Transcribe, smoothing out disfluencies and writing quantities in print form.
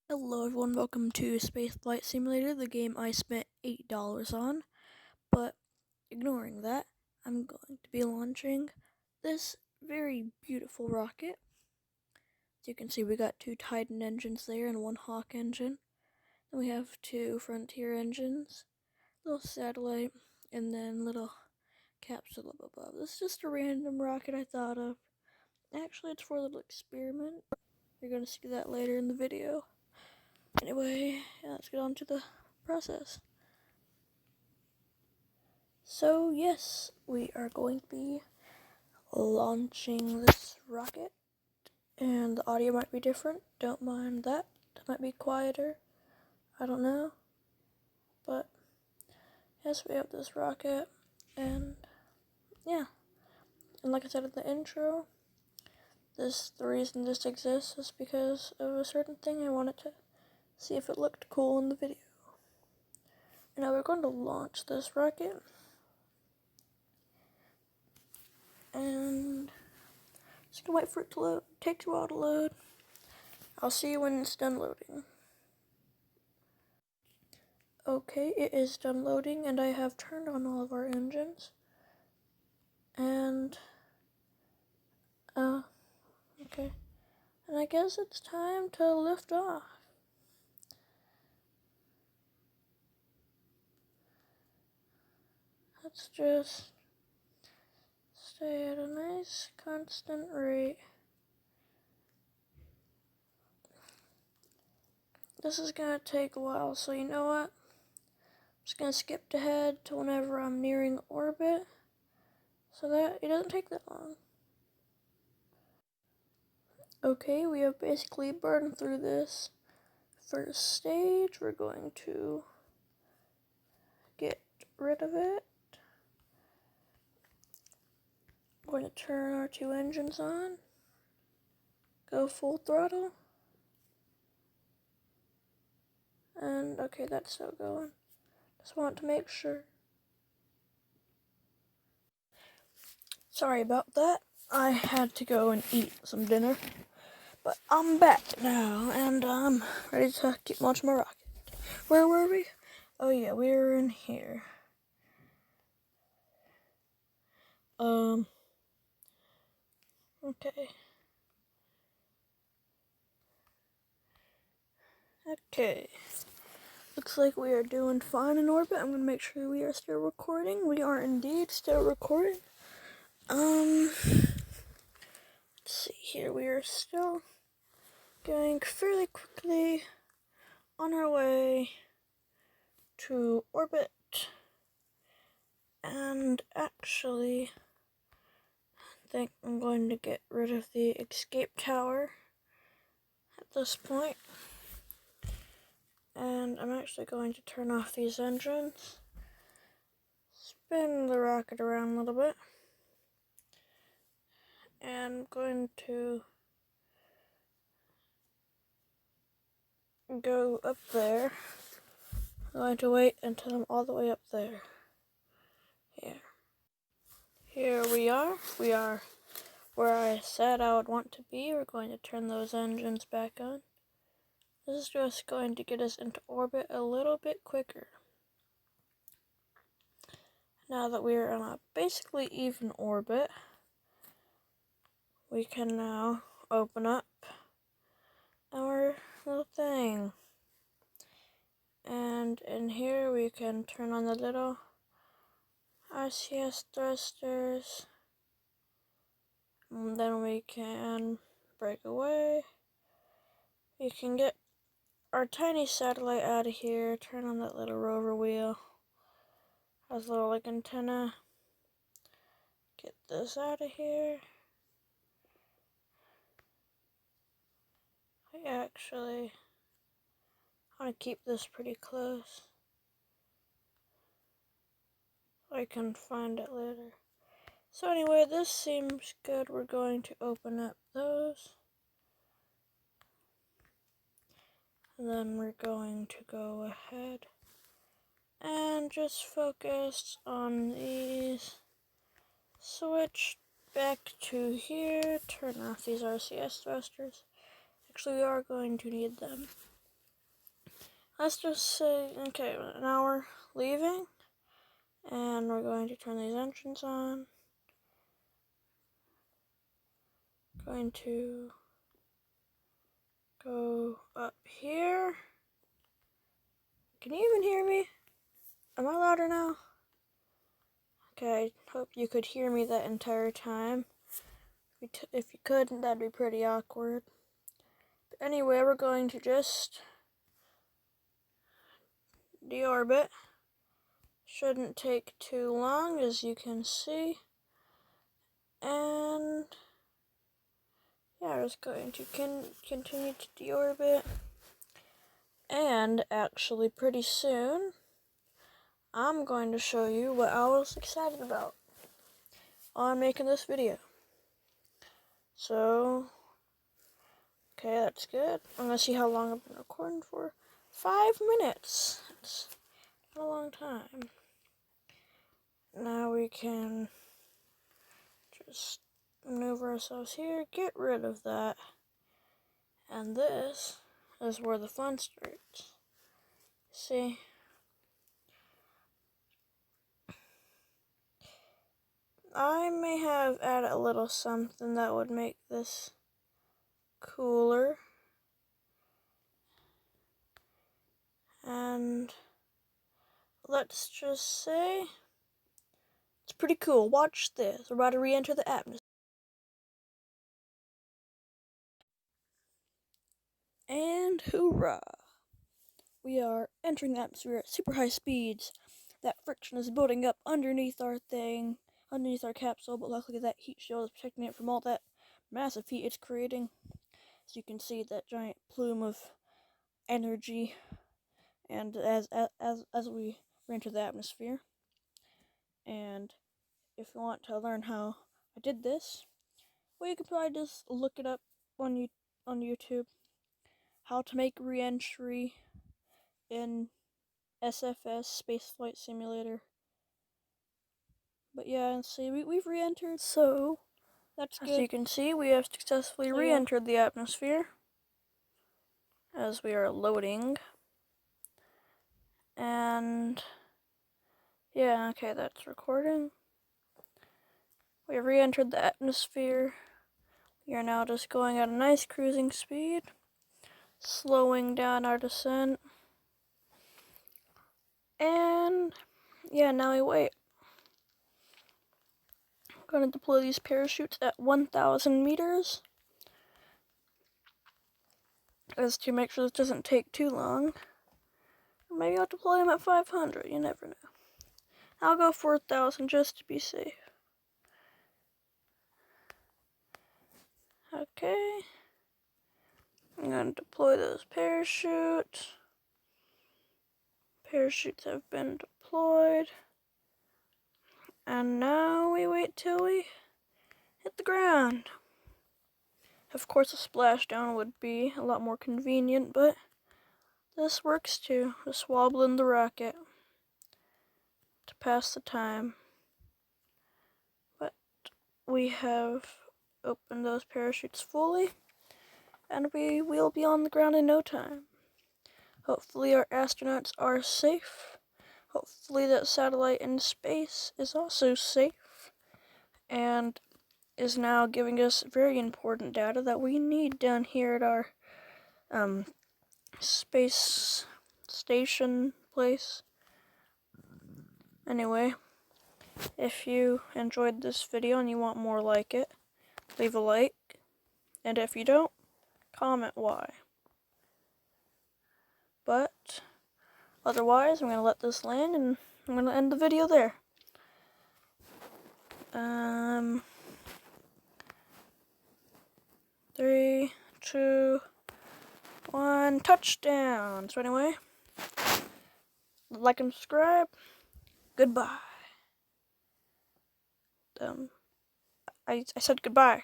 Hello everyone, welcome to Space Flight Simulator, the game I spent $8 on. But ignoring that, I'm going to be launching this very beautiful rocket. As you can see, we got 2 Titan engines there and 1 Hawk engine. Then we have 2 Frontier engines, little satellite, and then little capsule up above. This is just a random rocket I thought of. Actually, it's for a little experiment. You're going to see that later in the video. Anyway, let's get on to the process. So yes, we are going to be launching this rocket, and the audio might be different, don't mind that. It might be quieter, I don't know. But yes, we have this rocket, and yeah. And like I said in the intro, the reason this exists is because of a certain thing. I wanted to see if it looked cool in the video. And now we're going to launch this rocket. And just gonna wait for it to load. It takes a while to load. I'll see you when it's done loading. Okay, it is done loading, and I have turned on all of our engines. And okay. And I guess it's time to lift off. Let's just stay at a nice constant rate. This is gonna take a while, so you know what? I'm just gonna skip ahead to whenever I'm nearing orbit, so that it doesn't take that long. Okay, we have basically burned through this first stage. We're going to get rid of it. We're going to turn our 2 engines on, go full throttle, and okay, that's still going. Just want to make sure. Sorry about that. I had to go and eat some dinner, but I'm back now, and I'm ready to keep launching my rocket. Where were we? Oh yeah, we were in here. Okay. Okay. Looks like we are doing fine in orbit. I'm going to make sure we are still recording. We are indeed still recording. Let's see here. We are still going fairly quickly on our way to orbit. And actually, I think I'm going to get rid of the escape tower at this point. And I'm actually going to turn off these engines. Spin the rocket around a little bit. And I'm going to go up there. I'm going to wait until I'm all the way up there. Here we are. We are where I said I would want to be. We're going to turn those engines back on. This is just going to get us into orbit a little bit quicker. Now that we're in a basically even orbit, we can now open up our little thing. And in here we can turn on the little RCS thrusters. And then we can break away. We can get our tiny satellite out of here, turn on that little rover wheel. Has a little like antenna. Get this out of here. I want to keep this pretty close. I can find it later. So anyway, this seems good. We're going to open up those. And then we're going to go ahead and just focus on these. Switch back to here. Turn off these RCS thrusters. Actually, we are going to need them. let's just say, okay, now we're leaving, and we're going to turn these engines on. Going to go up here. Can you even hear me? Am I louder now? Okay, I hope you could hear me that entire time. If you couldn't, that'd be pretty awkward. But anyway, we're going to just deorbit. Shouldn't take too long, as you can see. And yeah, we're just going to continue to deorbit. And actually, pretty soon, I'm going to show you what I was excited about on making this video. So, okay, that's good. I'm going to see how long I've been recording for. 5 minutes. That's a long time. Now we can just maneuver ourselves here, get rid of that. And this is where the fun starts. See? I may have added a little something that would make this cooler. And let's just say it's pretty cool. Watch this. We're about to re-enter the atmosphere. And hoorah! We are entering the atmosphere at super high speeds. That friction is building up underneath our thing, underneath our capsule, but luckily that heat shield is protecting it from all that massive heat it's creating. So you can see that giant plume of energy, and as we enter the atmosphere. And if you want to learn how I did this, well, you can probably just look it up on YouTube. How to make re-entry in SFS Spaceflight Simulator. But yeah, see, we've re-entered, so that's good. As you can see, we have successfully re-entered the atmosphere as we are loading. And yeah, okay, that's recording. We have re-entered the atmosphere. We are now just going at a nice cruising speed, slowing down our descent. And yeah, now we wait. I'm going to deploy these parachutes at 1,000 meters, as to make sure this doesn't take too long. Maybe I'll deploy them at 500, you never know. I'll go 4,000 just to be safe. Okay. I'm going to deploy those parachutes. Parachutes have been deployed. And now we wait till we hit the ground. Of course, a splashdown would be a lot more convenient, but this works too. Just wobbling the rocket to pass the time. But we have opened those parachutes fully, and we will be on the ground in no time. Hopefully our astronauts are safe. Hopefully that satellite in space is also safe and is now giving us very important data that we need down here at our space station place. Anyway, if you enjoyed this video and you want more like it, leave a like, and if you don't, comment why. But otherwise, I'm going to let this land, and I'm going to end the video there. 3, 2, 1, touchdown! So anyway, like and subscribe. Goodbye. I said goodbye.